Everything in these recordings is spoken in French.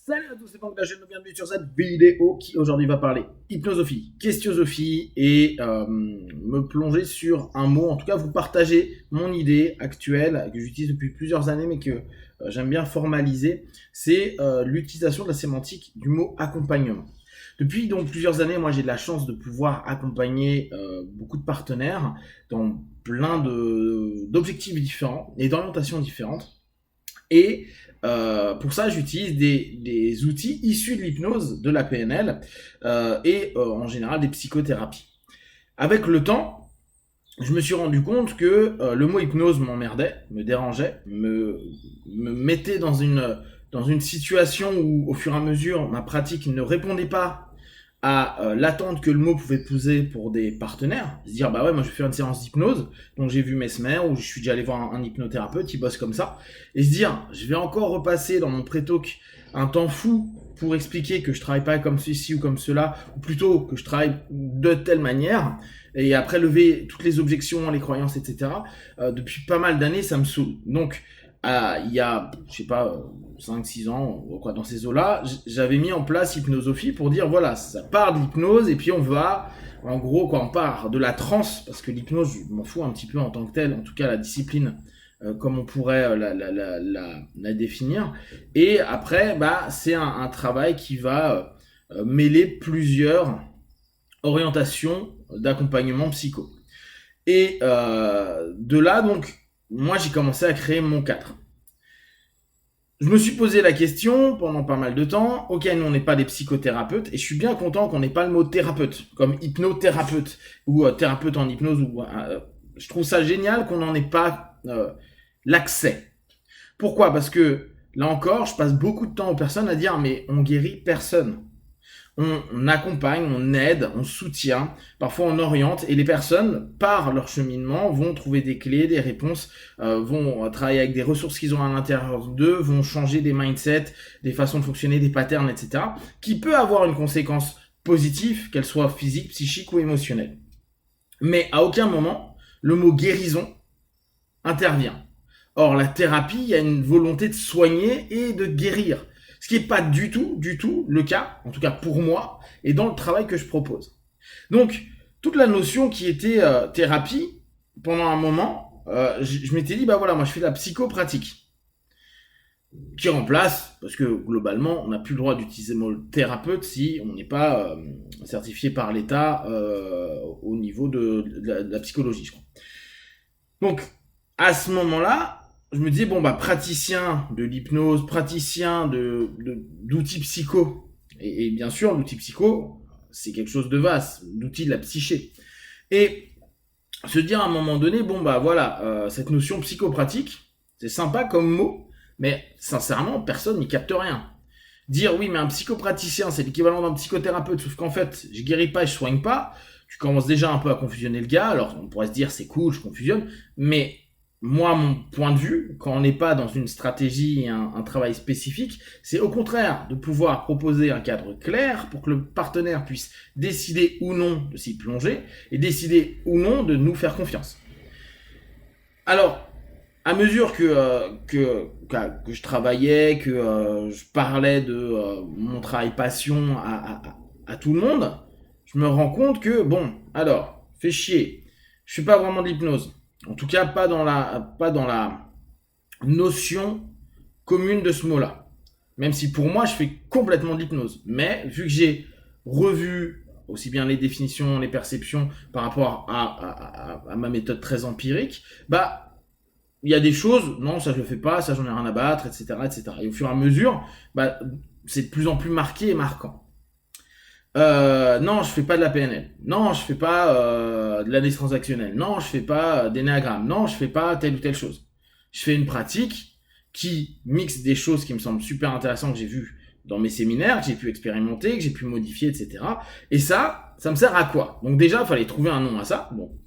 Salut à tous, c'est Franck de la chaîne, bienvenue sur cette vidéo qui aujourd'hui va parler hypnosophie, questiosophie et me plonger sur un mot, en tout cas vous partager mon idée actuelle que j'utilise depuis plusieurs années mais que j'aime bien formaliser, c'est l'utilisation de la sémantique du mot accompagnement. Depuis donc plusieurs années, moi j'ai de la chance de pouvoir accompagner beaucoup de partenaires dans plein d'objectifs différents et d'orientations différentes. Et pour ça, j'utilise des outils issus de l'hypnose, de la PNL et en général des psychothérapies. Avec le temps, je me suis rendu compte que le mot hypnose m'emmerdait, me dérangeait, me mettait dans une situation où, au fur et à mesure, ma pratique ne répondait pas à l'attente que le mot pouvait poser pour des partenaires. Se dire, bah ouais, moi je vais faire une séance d'hypnose, donc j'ai vu Mesmer, ou je suis déjà allé voir un hypnothérapeute qui bosse comme ça, et se dire, je vais encore repasser dans mon pré-talk un temps fou pour expliquer que je travaille pas comme ceci ou comme cela, ou plutôt que je travaille de telle manière, et après lever toutes les objections, les croyances, etc. Depuis pas mal d'années, ça me saoule. Donc, il y a, je sais pas, 5-6 ans, quoi, dans ces eaux-là, j'avais mis en place Hypnosophie pour dire, voilà, ça part de l'hypnose, et puis on va, en gros, quoi, on part de la transe, parce que l'hypnose, je m'en fous un petit peu en tant que telle, en tout cas la discipline, comme on pourrait la définir. Et après, bah, c'est un travail qui va mêler plusieurs orientations d'accompagnement psycho. Et de là, donc, moi, j'ai commencé à créer mon cadre. Je me suis posé la question pendant pas mal de temps. Ok, nous, on n'est pas des psychothérapeutes, et je suis bien content qu'on n'ait pas le mot thérapeute, comme hypnothérapeute, ou thérapeute en hypnose. Je trouve ça génial qu'on n'en ait pas l'accès. Pourquoi ? Parce que, là encore, je passe beaucoup de temps aux personnes à dire, mais on guérit personne. On accompagne, on aide, on soutient, parfois on oriente, et les personnes, par leur cheminement, vont trouver des clés, des réponses, vont travailler avec des ressources qu'ils ont à l'intérieur d'eux, vont changer des mindsets, des façons de fonctionner, des patterns, etc., qui peut avoir une conséquence positive, qu'elle soit physique, psychique ou émotionnelle. Mais à aucun moment, le mot guérison intervient. Or, la thérapie, il y a une volonté de soigner et de guérir. Ce qui n'est pas du tout le cas, en tout cas pour moi, et dans le travail que je propose. Donc, toute la notion qui était thérapie, pendant un moment, je m'étais dit, bah voilà, moi je fais de la psychopratique, qui remplace, parce que globalement, on n'a plus le droit d'utiliser le mot thérapeute si on n'est pas certifié par l'État au niveau de la psychologie, je crois. Donc, à ce moment-là, je me disais, bon, bah, praticien de l'hypnose, praticien d'outils psycho. Et bien sûr, l'outil psycho, c'est quelque chose de vaste, l'outil de la psyché. Et se dire à un moment donné, bon, bah voilà, cette notion psychopratique, c'est sympa comme mot, mais sincèrement, personne n'y capte rien. Dire, oui, mais un psychopraticien, c'est l'équivalent d'un psychothérapeute, sauf qu'en fait, je guéris pas et je soigne pas, tu commences déjà un peu à confusionner le gars. Alors, on pourrait se dire, c'est cool, je confusionne, mais moi, mon point de vue, quand on n'est pas dans une stratégie et un travail spécifique, c'est au contraire de pouvoir proposer un cadre clair pour que le partenaire puisse décider ou non de s'y plonger et décider ou non de nous faire confiance. Alors, à mesure que je travaillais, que je parlais de mon travail passion à tout le monde, je me rends compte que, bon, alors, fais chier, je fais pas vraiment de l'hypnose. En tout cas, pas dans la notion commune de ce mot-là. Même si pour moi, je fais complètement de l'hypnose. Mais vu que j'ai revu aussi bien les définitions, les perceptions par rapport à ma méthode très empirique, bah, il y a des choses, non, ça je le fais pas, ça j'en ai rien à battre, etc., etc. Et au fur et à mesure, bah, c'est de plus en plus marqué et marquant. Non, je fais pas de la PNL. Non, je fais pas de l'analyse transactionnelle. Non, je fais pas d'énéagramme. Non, je fais pas telle ou telle chose. Je fais une pratique qui mixe des choses qui me semblent super intéressantes que j'ai vues dans mes séminaires, que j'ai pu expérimenter, que j'ai pu modifier, etc. Et ça me sert à quoi ? Donc déjà, il fallait trouver un nom à ça. Bon,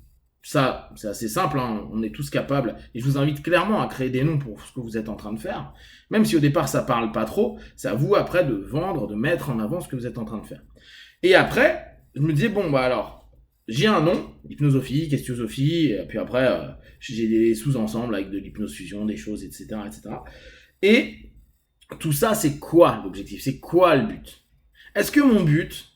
ça, c'est assez simple, hein. On est tous capables. Et je vous invite clairement à créer des noms pour ce que vous êtes en train de faire. Même si au départ, ça parle pas trop, c'est à vous après de vendre, de mettre en avant ce que vous êtes en train de faire. Et après, je me disais, bon, bah alors, j'ai un nom, hypnosophie, questiosophie, et puis après, j'ai des sous-ensembles avec de l'hypnose fusion, des choses, etc., etc. Et tout ça, c'est quoi l'objectif? C'est quoi le but? Est-ce que mon but,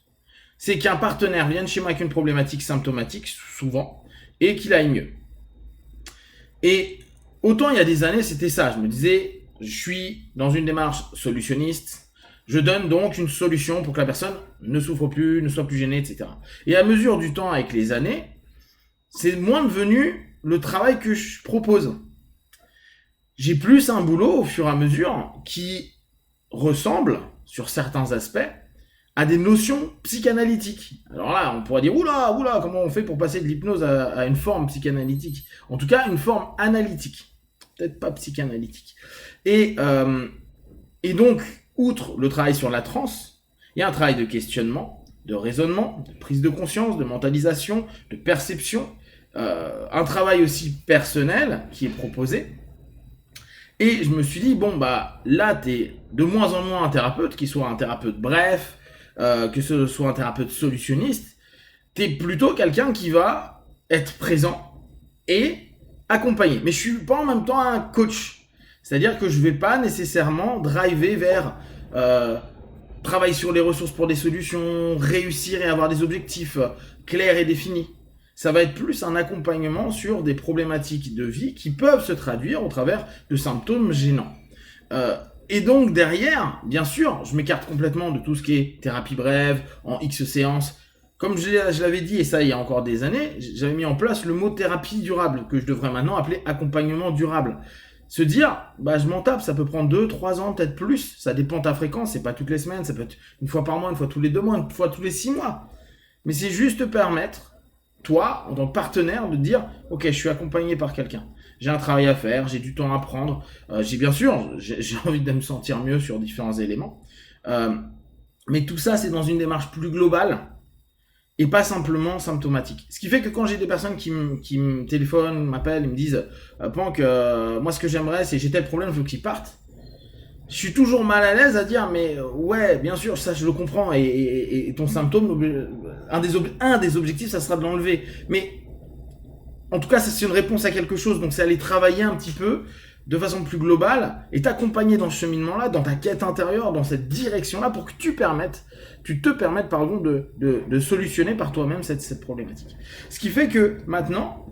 c'est qu'un partenaire vienne chez moi avec une problématique symptomatique, souvent, et qu'il aille mieux? Et autant il y a des années, c'était ça. Je me disais, je suis dans une démarche solutionniste. Je donne donc une solution pour que la personne ne souffre plus, ne soit plus gênée, etc. Et à mesure du temps, avec les années, c'est moins devenu le travail que je propose. J'ai plus un boulot au fur et à mesure qui ressemble, sur certains aspects, à des notions psychanalytiques. Alors là, on pourrait dire, oula, comment on fait pour passer de l'hypnose à une forme psychanalytique? En tout cas, une forme analytique. Peut-être pas psychanalytique. Et donc, outre le travail sur la transe, il y a un travail de questionnement, de raisonnement, de prise de conscience, de mentalisation, de perception, un travail aussi personnel qui est proposé. Et je me suis dit, bon, bah là, t'es de moins en moins un thérapeute, qu'il soit un thérapeute bref, que ce soit un thérapeute solutionniste, t'es plutôt quelqu'un qui va être présent et accompagner. Mais je suis pas en même temps un coach. C'est-à-dire que je vais pas nécessairement driver vers travailler sur les ressources pour des solutions, réussir et avoir des objectifs clairs et définis. Ça va être plus un accompagnement sur des problématiques de vie qui peuvent se traduire au travers de symptômes gênants. Et donc derrière, bien sûr, je m'écarte complètement de tout ce qui est thérapie brève, en X séances. Comme je l'avais dit, et ça il y a encore des années, j'avais mis en place le mot thérapie durable, que je devrais maintenant appeler accompagnement durable. Se dire, bah je m'en tape, ça peut prendre 2, 3 ans, peut-être plus, ça dépend de ta fréquence, c'est pas toutes les semaines, ça peut être une fois par mois, une fois tous les 2 mois, une fois tous les 6 mois. Mais c'est juste te permettre, toi, en tant que partenaire, de dire, ok, je suis accompagné par quelqu'un. J'ai un travail à faire, j'ai du temps à prendre. Bien sûr, j'ai envie de me sentir mieux sur différents éléments. Mais tout ça, c'est dans une démarche plus globale et pas simplement symptomatique. Ce qui fait que quand j'ai des personnes qui me téléphonent, m'appellent et me disent Pank, moi ce que j'aimerais, c'est j'ai tel problème, je veux qu'il parte. Je suis toujours mal à l'aise à dire, mais ouais, bien sûr, ça je le comprends, et ton symptôme, un des objectifs, ça sera de l'enlever. Mais en tout cas, ça c'est une réponse à quelque chose, donc c'est aller travailler un petit peu de façon plus globale et t'accompagner dans ce cheminement-là, dans ta quête intérieure, dans cette direction-là, pour que tu te permettes de solutionner par toi-même cette problématique. Ce qui fait que maintenant,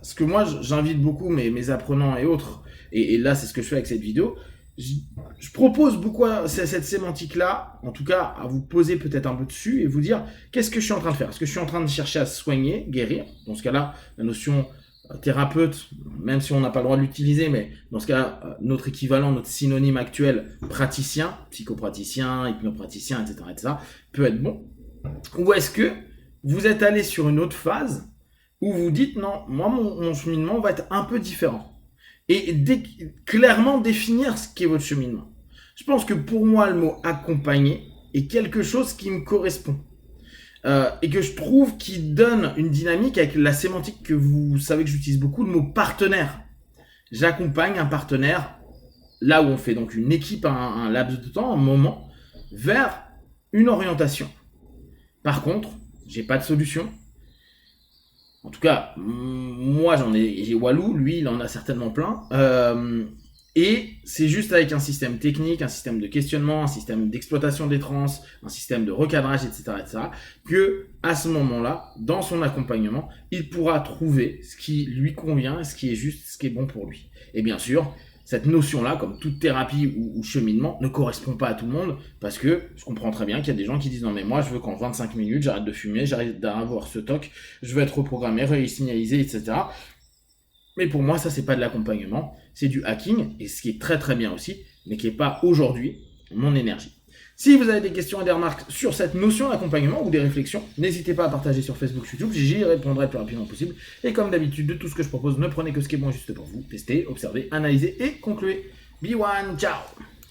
ce que moi j'invite beaucoup mes apprenants et autres, et là c'est ce que je fais avec cette vidéo, je propose beaucoup cette sémantique-là, en tout cas à vous poser peut-être un peu dessus et vous dire qu'est-ce que je suis en train de faire. Est-ce que je suis en train de chercher à soigner, guérir? Dans ce cas-là, la notion thérapeute, même si on n'a pas le droit de l'utiliser, mais dans ce cas, notre équivalent, notre synonyme actuel, praticien, psychopraticien, hypnopraticien, etc., peut être bon. Ou est-ce que vous êtes allé sur une autre phase où vous dites non, moi mon cheminement va être un peu différent. Et clairement définir ce qu'est votre cheminement. Je pense que pour moi, le mot accompagner est quelque chose qui me correspond. Et que je trouve qui donne une dynamique avec la sémantique que vous savez que j'utilise beaucoup, le mot partenaire. J'accompagne un partenaire là où on fait donc une équipe, un laps de temps, un moment, vers une orientation. Par contre, j'ai pas de solution. En tout cas, moi j'ai Walou, lui il en a certainement plein. Et c'est juste avec un système technique, un système de questionnement, un système d'exploitation des trans, un système de recadrage, etc., que à ce moment-là, dans son accompagnement, il pourra trouver ce qui lui convient, et ce qui est juste, ce qui est bon pour lui. Et bien sûr, cette notion-là, comme toute thérapie ou cheminement, ne correspond pas à tout le monde, parce que je comprends très bien qu'il y a des gens qui disent non mais moi je veux qu'en 25 minutes j'arrête de fumer, j'arrête d'avoir ce toc, je veux être reprogrammé, resignalisé, etc. Mais pour moi ça c'est pas de l'accompagnement, c'est du hacking, et ce qui est très très bien aussi, mais qui n'est pas aujourd'hui mon énergie. Si vous avez des questions et des remarques sur cette notion d'accompagnement ou des réflexions, n'hésitez pas à partager sur Facebook, YouTube, j'y répondrai le plus rapidement possible. Et comme d'habitude, de tout ce que je propose, ne prenez que ce qui est bon juste pour vous. Testez, observez, analysez et concluez. Be one, ciao!